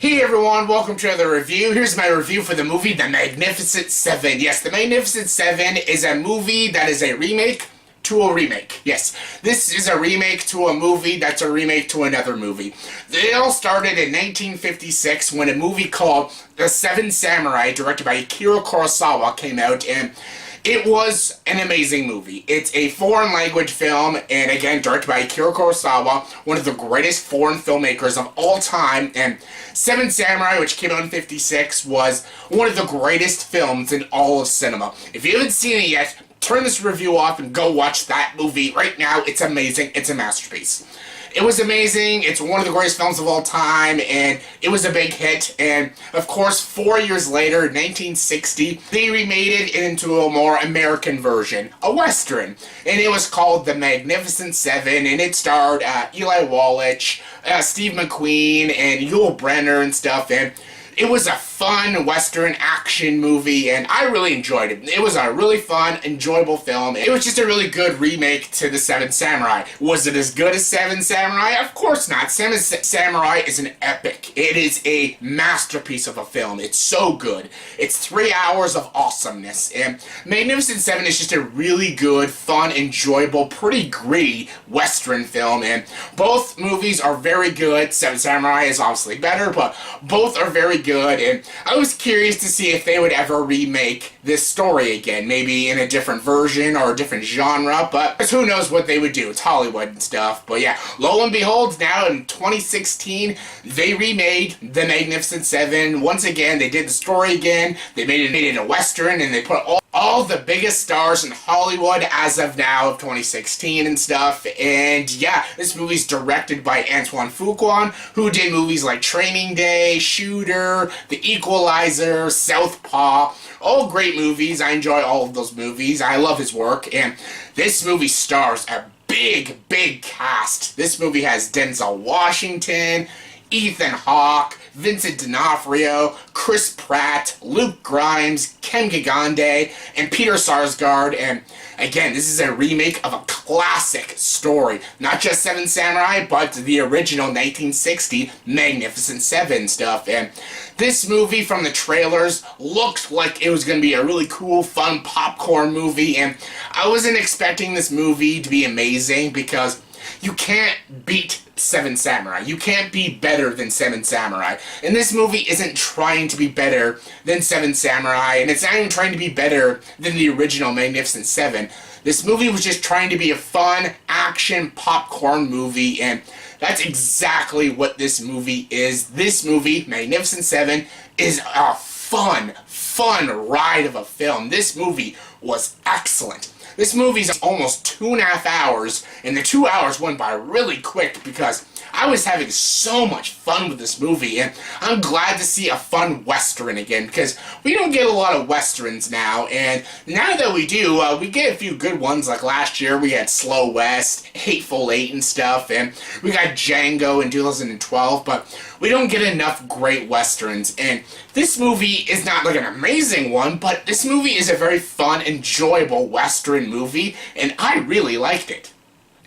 Hey everyone, welcome to another review. Here's my review for the movie The Magnificent Seven. Yes, The Magnificent Seven is a movie that is a remake to a remake. Yes, this is a remake to a movie that's a remake to another movie. They all started in 1956 when a movie called The Seven Samurai, directed by Akira Kurosawa, came out, and it was an amazing movie. It's a foreign language film, and again, directed by Akira Kurosawa, one of the greatest foreign filmmakers of all time, and Seven Samurai, which came out in 56, was one of the greatest films in all of cinema. If you haven't seen it yet, turn this review off and go watch that movie right now. It's amazing. It's a masterpiece. It was amazing. It's one of the greatest films of all time, and it was a big hit. And, of course, 4 years later, in 1960, they remade it into a more American version, a Western. And it was called The Magnificent Seven, and it starred Eli Wallach, Steve McQueen, and Yul Brynner and stuff, and it was a fun Western action movie, and I really enjoyed it. It was a really fun, enjoyable film. It was just a really good remake to The Seven Samurai. Was it as good as Seven Samurai? Of course not. Seven Samurai is an epic. It is a masterpiece of a film. It's so good. It's 3 hours of awesomeness, and Magnificent Seven is just a really good, fun, enjoyable, pretty gritty Western film, and both movies are very good. Seven Samurai is obviously better, but both are very good, and I was curious to see if they would ever remake this story again, maybe in a different version or a different genre, but who knows what they would do. It's Hollywood and stuff. But yeah, lo and behold, now in 2016, they remade The Magnificent Seven. Once again, they did the story again, they made it a Western, and they put all the biggest stars in Hollywood as of now of 2016 and stuff. And yeah, this movie's directed by Antoine Fuqua, who did movies like Training Day, Shooter, The Equalizer, Southpaw. All great movies. I enjoy all of those movies. I love his work, and this movie stars a big cast. This movie has Denzel Washington, Ethan Hawke, Vincent D'Onofrio, Chris Pratt, Luke Grimes, Gigandet, and Peter Sarsgaard. And again, this is a remake of a classic story. Not just Seven Samurai, but the original 1960 Magnificent Seven stuff. And this movie, from the trailers, looked like it was going to be a really cool, fun popcorn movie. And I wasn't expecting this movie to be amazing, because you can't beat Seven Samurai. You can't be better than Seven Samurai. And this movie isn't trying to be better than Seven Samurai, and it's not even trying to be better than the original Magnificent Seven. This movie was just trying to be a fun, action, popcorn movie, and that's exactly what this movie is. This movie, Magnificent Seven, is a fun ride of a film. This movie was excellent. This movie's almost 2.5 hours, and the 2 hours went by really quick because I was having so much fun with this movie, and I'm glad to see a fun Western again, because we don't get a lot of Westerns now, and now that we do, we get a few good ones. Like last year, we had Slow West, Hateful Eight and stuff, and we got Django in 2012, but we don't get enough great Westerns, and this movie is not like an amazing one, but this movie is a very fun, enjoyable Western movie, and I really liked it.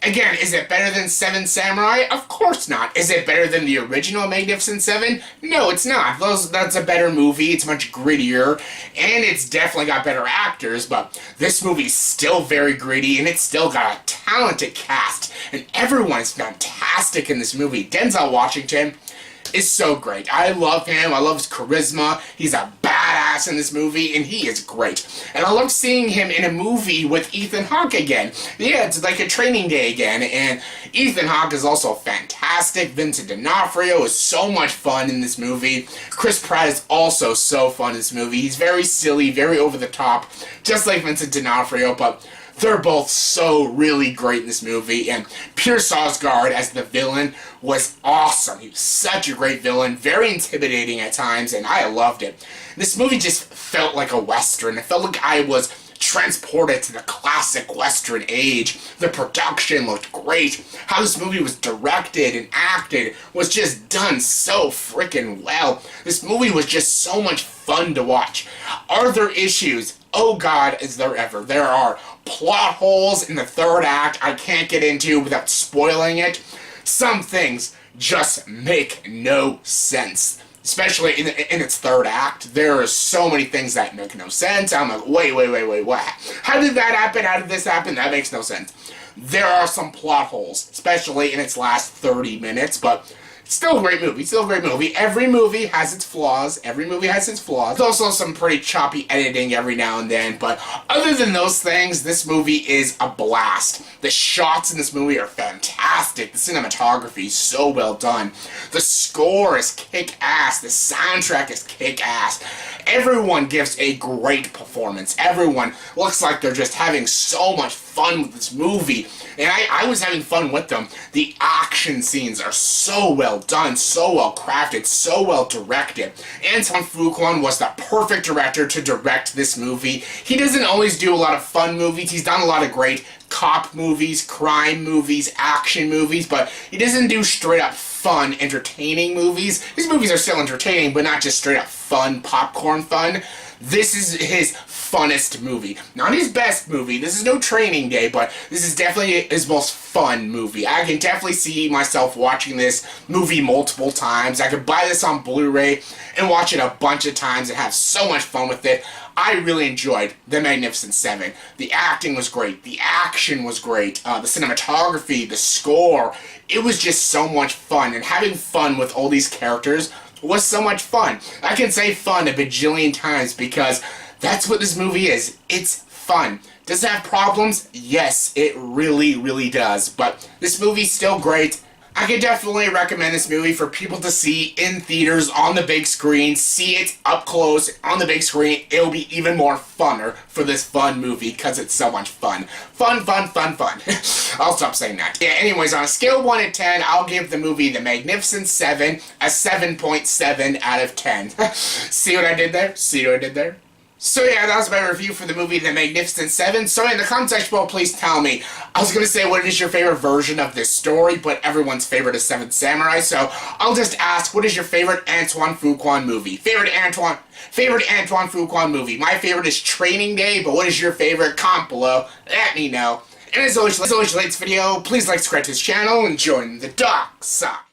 Again, is it better than Seven Samurai? Of course not. Is it better than the original Magnificent Seven? No, it's not. That's a better movie. It's much grittier, and it's definitely got better actors, but this movie's still very gritty, and it's still got a talented cast, and everyone is fantastic in this movie. Denzel Washington is so great. I love him. I love his charisma. He's a badass in this movie, and he is great. And I love seeing him in a movie with Ethan Hawke again. Yeah, it's like a Training Day again, and Ethan Hawke is also fantastic. Vincent D'Onofrio is so much fun in this movie. Chris Pratt is also so fun in this movie. He's very silly, very over the top, just like Vincent D'Onofrio, but they're both so really great in this movie, and Peter Sarsgaard as the villain was awesome. He was such a great villain, very intimidating at times, and I loved it. This movie just felt like a Western. It felt like I was transported to the classic Western age. The production looked great. How this movie was directed and acted was just done so freaking well. This movie was just so much fun to watch. Are there issues? Oh God, is there ever. There are plot holes in the third act I can't get into without spoiling it. Some things just make no sense. especially in its third act. There are so many things that make no sense. I'm like, wait, what? How did that happen? How did this happen? That makes no sense. There are some plot holes, especially in its last 30 minutes, but still a great movie. Still a great movie. Every movie has its flaws. There's also some pretty choppy editing every now and then, but other than those things, this movie is a blast. The shots in this movie are fantastic. The cinematography is so well done. The score is kick-ass. The soundtrack is kick-ass. Everyone gives a great performance. Everyone looks like they're just having so much fun with this movie. And I was having fun with them. The action scenes are so well done, so well crafted, so well directed. Antoine Fuqua was the perfect director to direct this movie. He doesn't always do a lot of fun movies. He's done a lot of great cop movies, crime movies, action movies, but he doesn't do straight up fun, entertaining movies. His movies are still entertaining, but not just straight up fun, popcorn fun. This is his funnest movie. Not his best movie. This is no Training Day, but this is definitely his most fun movie. I can definitely see myself watching this movie multiple times. I could buy this on Blu-ray and watch it a bunch of times and have so much fun with it. I really enjoyed The Magnificent Seven. The acting was great. The action was great. The cinematography, the score. It was just so much fun. And having fun with all these characters was so much fun. I can say fun a bajillion times because that's what this movie is. It's fun. Does it have problems? Yes, it really, really does. But this movie's still great. I can definitely recommend this movie for people to see in theaters on the big screen. See it up close on the big screen. It'll be even more funner for this fun movie because it's so much fun. Fun. I'll stop saying that. Yeah, anyways, on a scale of 1 to 10, I'll give the movie The Magnificent Seven a 7.7 out of 10. See what I did there? So yeah, that was my review for the movie The Magnificent Seven. So in the comment section below, please tell me. I was going to say what is your favorite version of this story, but everyone's favorite is Seventh Samurai, so I'll just ask, what is your favorite Antoine Fuqua movie? Favorite Antoine Fuqua movie. My favorite is Training Day, but what is your favorite? Comment below. Let me know. And as always, if you like this video, please like, subscribe to this channel, and join the dark side.